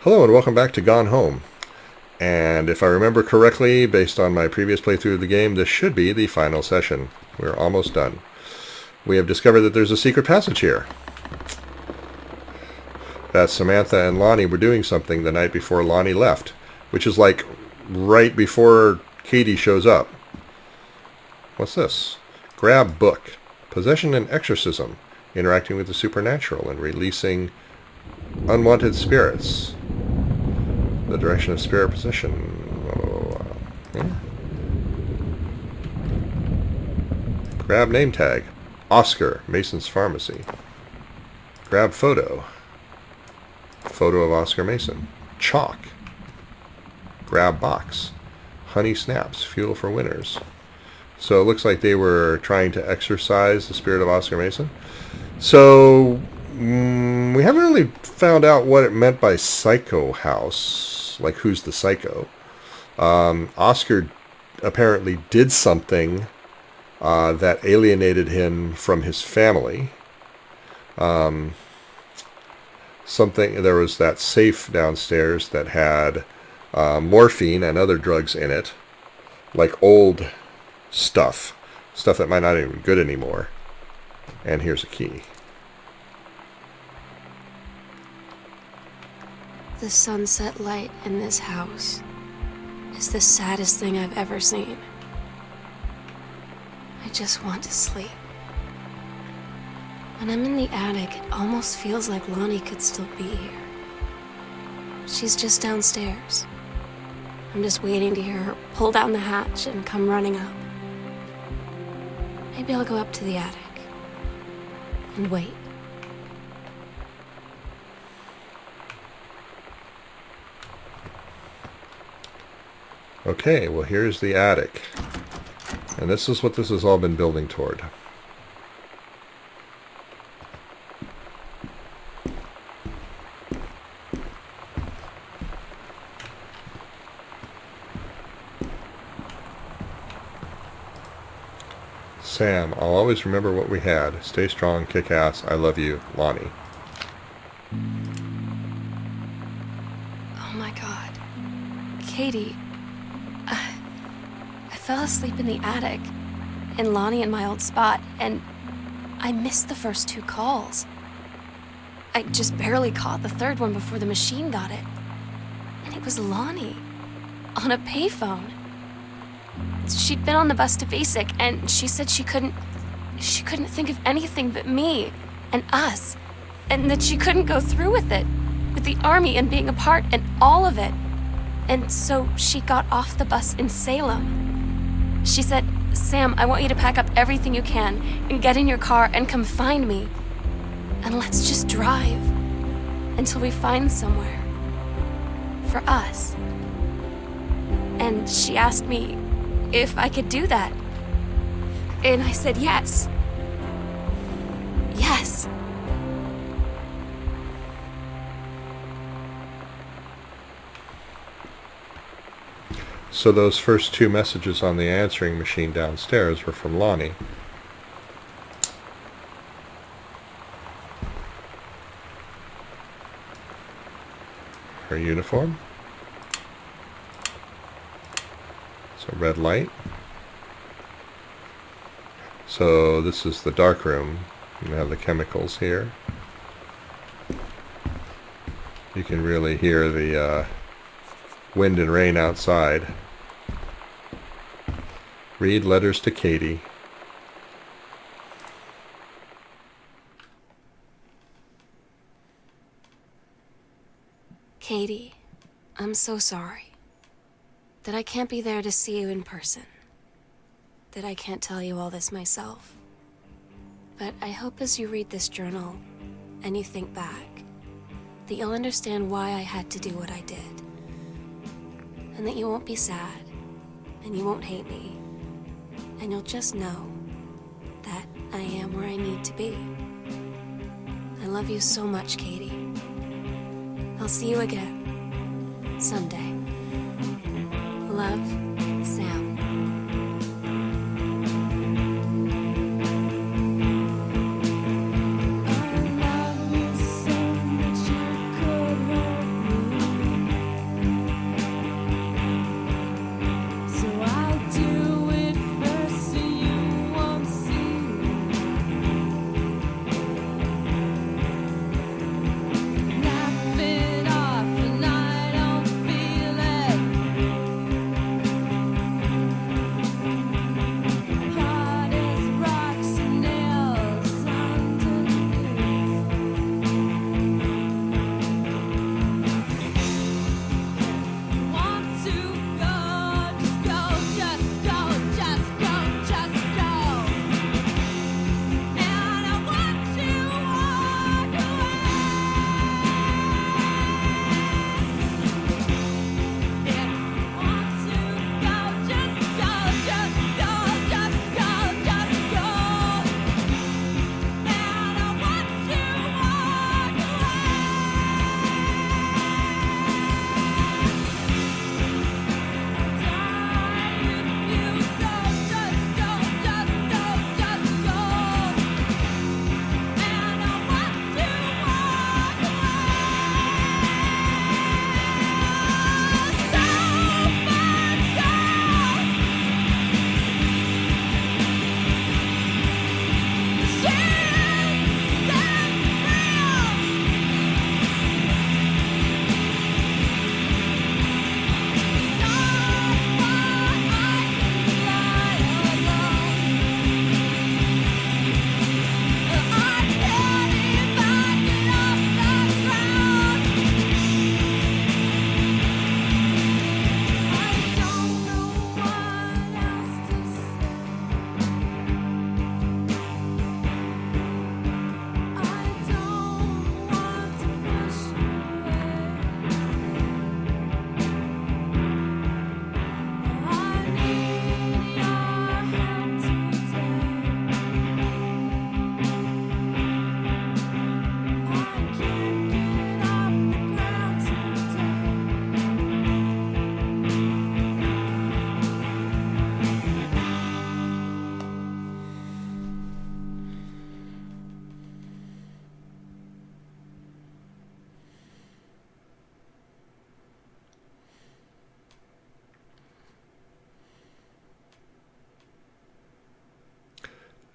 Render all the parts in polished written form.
Hello and welcome back to Gone Home. And if I remember correctly, based on my previous playthrough of the game, this should be the final session. We're almost done. We have discovered that there's a secret passage here. That Samantha and Lonnie were doing something the night before Lonnie left, which is like right before Katie shows up. What's this? Grab book. Possession and exorcism. Interacting with the supernatural and releasing unwanted spirits. The direction of spirit possession. Grab name tag. Oscar, Mason's Pharmacy. Grab photo. Photo of Oscar Mason. Chalk. Grab box. Honey snaps. Fuel for winners. So it looks like they were trying to exorcise the spirit of Oscar Mason. So we haven't really found out what it meant by psycho house, like who's the psycho. Oscar apparently did something that alienated him from his family. There was that safe downstairs that had morphine and other drugs in it, like old stuff that might not even be good anymore. And here's a key. The sunset light in this house is the saddest thing I've ever seen. I just want to sleep. When I'm in the attic, it almost feels like Lonnie could still be here. She's just downstairs. I'm just waiting to hear her pull down the hatch and come running up. Maybe I'll go up to the attic and wait. Okay, well here's the attic. And this is what this has all been building toward. Sam, I'll always remember what we had. Stay strong, kick ass, I love you, Lonnie. Oh my God. Katie, I fell asleep in the attic, in Lonnie in my old spot, and I missed the first 2 calls. I just barely caught the third one before the machine got it. And it was Lonnie, on a payphone. She'd been on the bus to Basic, and she said she couldn't think of anything but me and us, and that she couldn't go through with it, with the Army and being apart and all of it. And so she got off the bus in Salem. She said, "Sam, I want you to pack up everything you can and get in your car and come find me. And let's just drive until we find somewhere for us." And she asked me if I could do that. And I said yes. Yes. So those first 2 messages on the answering machine downstairs were from Lonnie. Her uniform. So red light. So this is the dark room. You have the chemicals here. You can really hear the wind and rain outside. Read letters to Katie. Katie, I'm so sorry that I can't be there to see you in person, that I can't tell you all this myself. But I hope as you read this journal and you think back, that you'll understand why I had to do what I did. And that you won't be sad, and you won't hate me, and you'll just know that I am where I need to be. I love you so much, Katie. I'll see you again someday. Love, Sam. I love you so much you could hold me.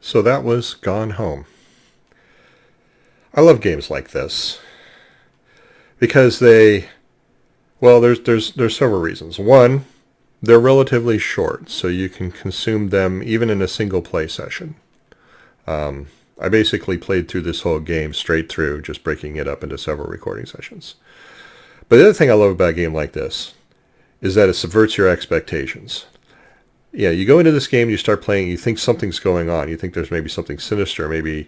So that was Gone Home. I love games like this because there's several reasons. One, they're relatively short, so you can consume them even in a single play session. I basically played through this whole game straight through, just breaking it up into several recording sessions. But the other thing I love about a game like this is that it subverts your expectations. Yeah, you go into this game, you start playing, you think something's going on. You think there's maybe something sinister. Maybe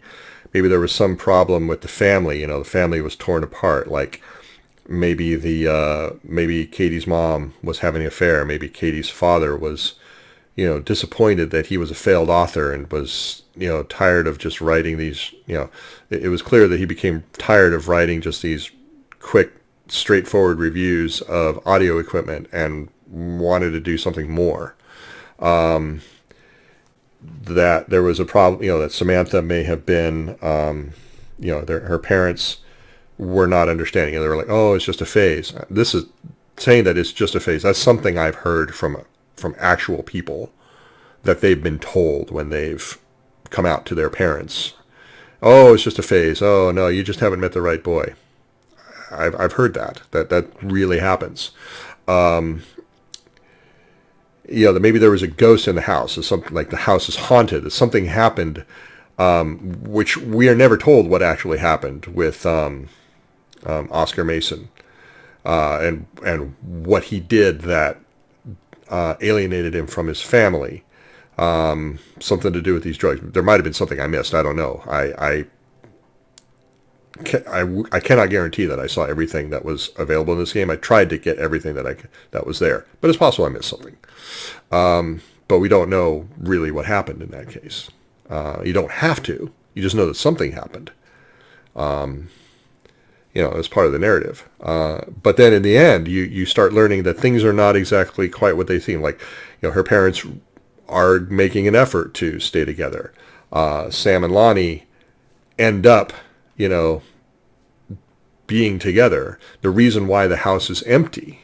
there was some problem with the family. The family was torn apart. Like maybe maybe Katie's mom was having an affair. Maybe Katie's father was, disappointed that he was a failed author and was, tired of just writing these, it was clear that he became tired of writing just these quick, straightforward reviews of audio equipment and wanted to do something more. That there was a problem, that Samantha may have been, her parents were not understanding. They were like, oh, it's just a phase. This is saying that it's just a phase. That's something I've heard from actual people that they've been told when they've come out to their parents. Oh, it's just a phase. Oh, no, you just haven't met the right boy. I've heard that really happens. That maybe there was a ghost in the house, or something like the house is haunted, that something happened, which we are never told what actually happened with Oscar Mason, and what he did that alienated him from his family. Something to do with these drugs. There might have been something I missed. I don't know. I cannot guarantee that I saw everything that was available in this game. I tried to get everything that was there, but it's possible I missed something. But we don't know really what happened in that case. You don't have to. You just know that something happened. As part of the narrative. But then in the end, you start learning that things are not exactly quite what they seem. Like, her parents are making an effort to stay together. Sam and Lonnie end up, being together. The reason why the house is empty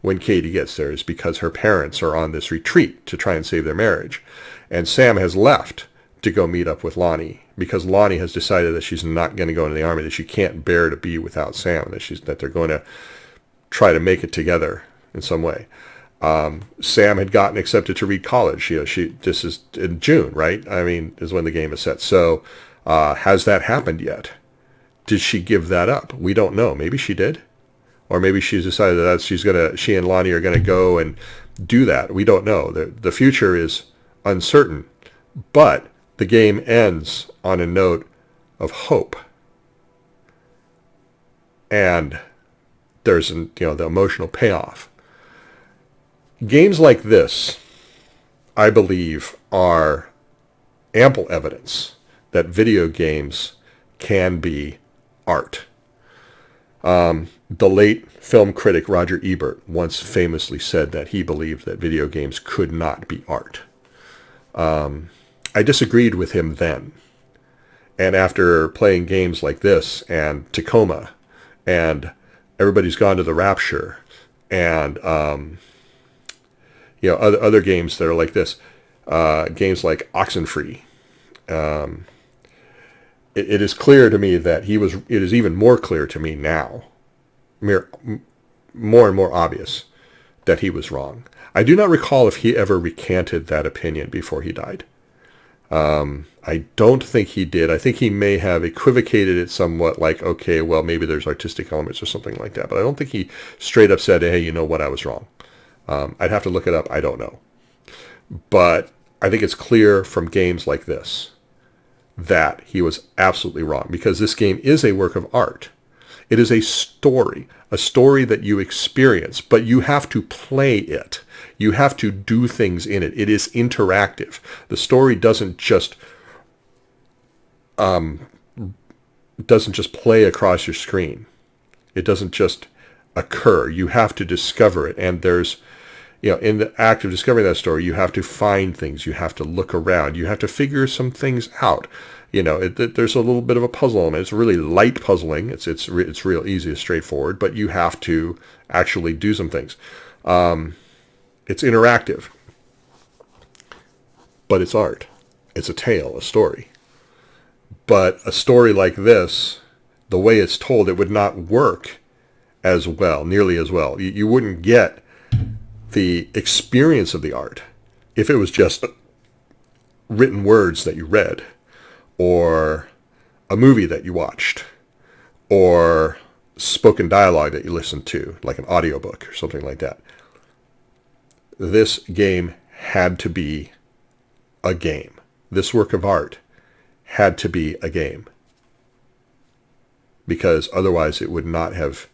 when Katie gets there is because her parents are on this retreat to try and save their marriage. And Sam has left to go meet up with Lonnie because Lonnie has decided that she's not going to go into the army, that she can't bear to be without Sam, that they're going to try to make it together in some way. Sam had gotten accepted to Reed College. This is in June, right? I mean, is when the game is set. So has that happened yet? Did she give that up? We don't know. Maybe she did. Or maybe she's decided that she and Lonnie are going to go and do that. We don't know. The future is uncertain. But the game ends on a note of hope. And there's the emotional payoff. Games like this, I believe, are ample evidence that video games can be art. The late film critic Roger Ebert once famously said that he believed that video games could not be art. I disagreed with him then. And after playing games like this and Tacoma and Everybody's Gone to the Rapture and other games that are like this, games like Oxenfree, it is clear to me that it is even more clear to me now, more and more obvious, that he was wrong. I do not recall if he ever recanted that opinion before he died. I don't think he did. I think he may have equivocated it somewhat, like, okay, well, maybe there's artistic elements or something like that. But I don't think he straight up said, hey, you know what, I was wrong. I'd have to look it up. I don't know. But I think it's clear from games like this that he was absolutely wrong, because this game is a work of art. It is a story that you experience, but you have to play it. You have to do things in it. It is interactive. The story doesn't just play across your screen. It doesn't just occur. You have to discover it. And there's, in the act of discovering that story, you have to find things. You have to look around. You have to figure some things out. There's a little bit of a puzzle element. It's really light puzzling. It's real easy, it's straightforward, but you have to actually do some things. It's interactive, but it's art. It's a tale, a story. But a story like this, the way it's told, it would not work as well, nearly as well. You wouldn't get the experience of the art if it was just written words that you read, or a movie that you watched, or spoken dialogue that you listened to, like an audiobook or something like that. This game had to be a game. This work of art had to be a game, because otherwise it would not have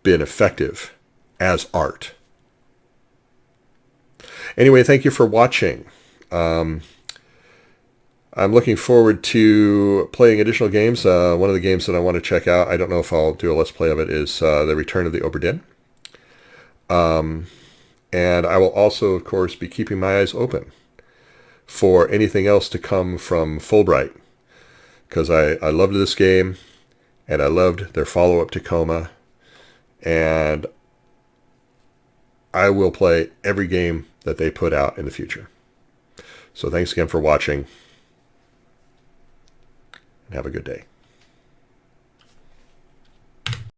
been effective as art. Anyway, thank you for watching. I'm looking forward to playing additional games. One of the games that I want to check out, I don't know if I'll do a Let's Play of it, is The Return of the Obra Dinn. And I will also, of course, be keeping my eyes open for anything else to come from Fulbright, because I loved this game, and I loved their follow-up Tacoma, and I will play every game that they put out in the future. So thanks again for watching, and have a good day.